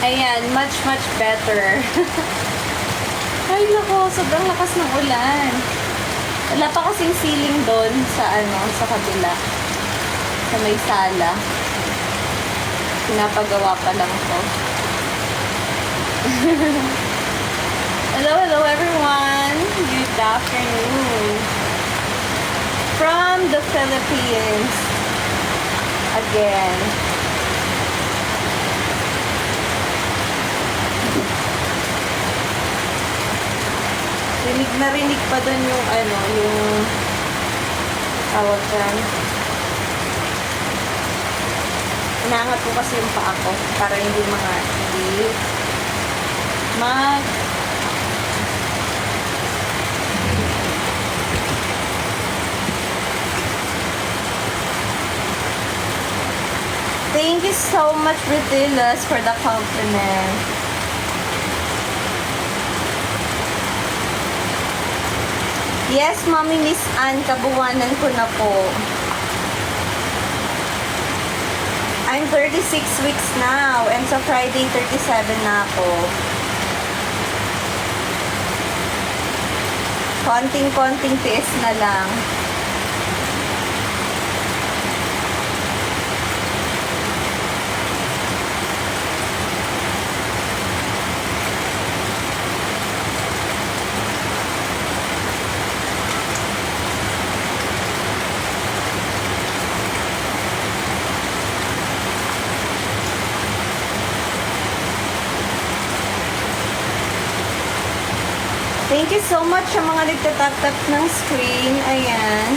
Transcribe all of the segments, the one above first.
Ayan, much, much better. Ay, nako, sobrang lakas ng ulan. Wala pa kasing ceiling doon sa sa kabila. Sa may sala. Pinapagawa pa lang to. Hello, hello everyone. Good afternoon. From the Philippines. Again. Rinig na rinig pa doon yung yung tawag dyan. Inaangat ko kasi yung paa ko para hindi Thank you so much, Britillas, for the compliment. Yes, Mommy Miss Ann, kabuwanan ko na po. I'm 36 weeks now, and sa Friday, 37 na ako. Konting-konting tiis na lang. Thank you so much sa mga nagtatap-tap ng screen. Ayan.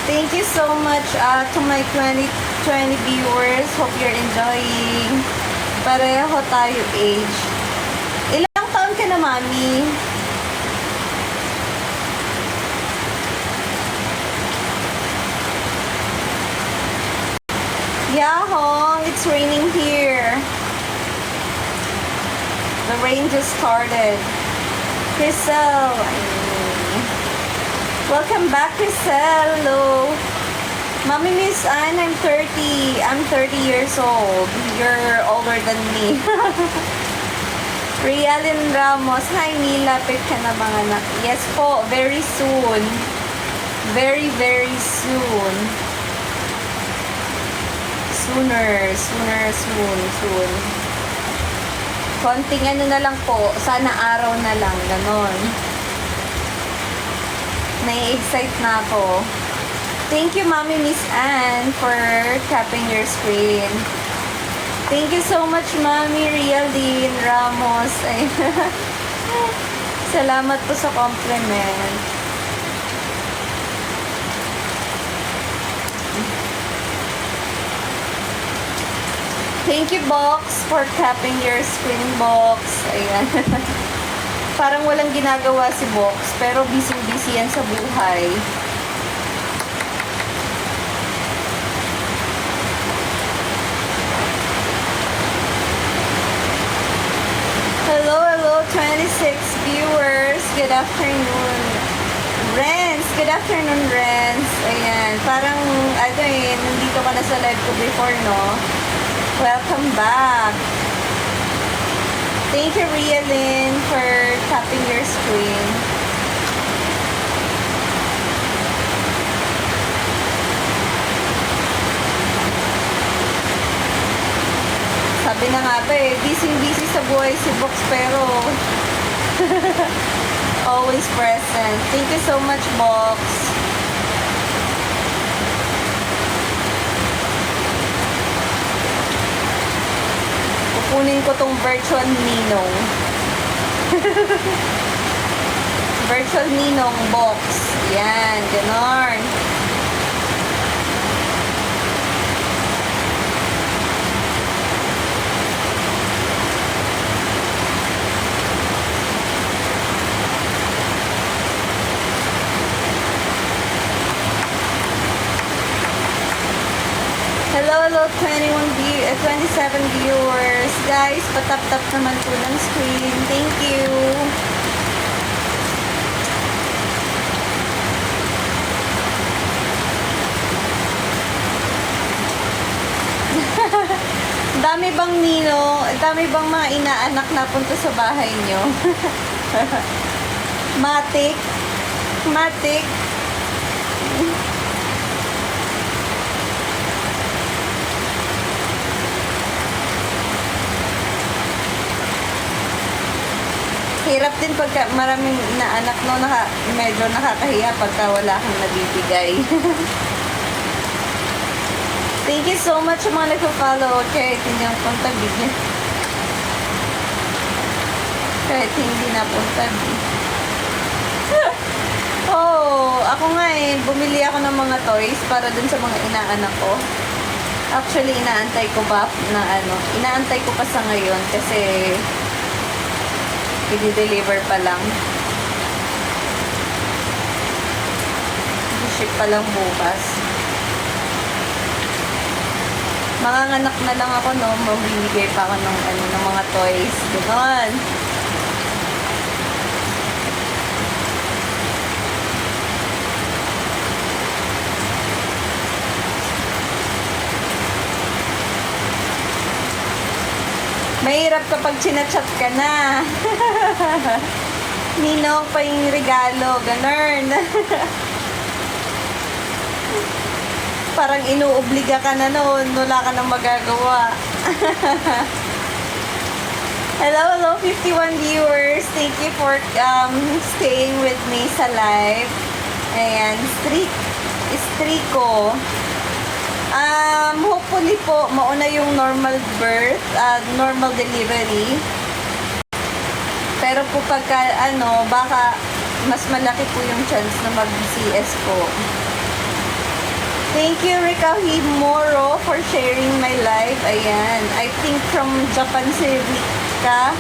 Thank you so much to my 20 viewers. Hope you're enjoying. Pareho tayo age. Ilang taon ka na, Mami? Yahoo! It's raining here. The rain just started. Crystal. Welcome back, Crystal. Hello. Mommy Miss Ann, I'm 30. I'm 30 years old. You're older than me. Rialyn Ramos. Hi, nilapit ka na mga anak. Yes po, very soon. Very, very soon. Soon. Konting na lang po. Sana araw na lang. Ganon. Nai-excite na ako. Thank you, Mommy Miss Ann, for tapping your screen. Thank you so much, Mommy Rialyn Ramos. Salamat po sa compliment. Thank you, Box, for tapping your screen, Box. Ayan. Parang walang ginagawa si Box, pero busy-busy yan sa buhay. Hello, 26 viewers. Good afternoon. Renz, good afternoon, Renz. Ayan, parang, nandito ka na sa live ko before, no? Welcome back. Thank you, Rialyn, for tapping your screen. Sabi na nga ba busy sa buhay si Box, pero always present. Thank you so much, Box. Kunin ko tong virtual ninong. Virtual ninong Box. Yan, ganon. Hello, 27 viewers. Guys, patap-tap naman po ng screen. Thank you. Dami dami bang nino, dami bang mga inaanak na punta sa bahay nyo? Matik. Matik. Hirap din pagka maraming inaanak no, medyo nakakahiya pagka wala kang nabibigay. Thank you so much sa mga nagpa-follow. Kahit hindi ang punta, bigyan. Kahit hindi na punta, oh, ako nga bumili ako ng mga toys para dun sa mga inaanak ko. Actually, inaantay ko pa inaantay ko pa sa ngayon kasi i-deliver pa lang. I-ship pa lang bukas. Manganganak na lang ako, no? Mamimigay pa ako ng mga toys. Ganon. Mahirap kapag chinachat ka na. Ninong pa yung regalo. Ganon. Parang inuobliga ka na noon. Wala ka nang magagawa. Hello, 51 viewers. Thank you for staying with me sa live. Ayan, Striko. Hopefully po, mauna yung normal birth, normal delivery. Pero po pagka, baka mas malaki po yung chance na mag-CS po. Thank you, Rika Himoro, for sharing my live. Ayan. I think from Japan si Rika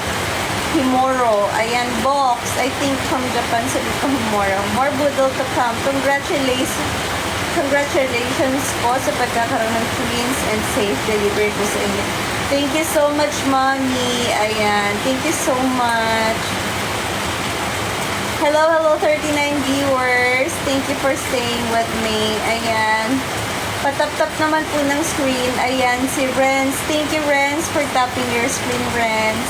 Himoro. Ayan, box. I think from Japan si Rika Himoro. More budol to come. Congratulations po sa pagkakaroon ng twins and safe delivery po sa inyo. Thank you so much, Mommy. Ayan. Thank you so much. Hello, 39 viewers. Thank you for staying with me. Ayan. Patap-tap naman po ng screen. Ayan, si Renz. Thank you, Renz, for tapping your screen, Renz.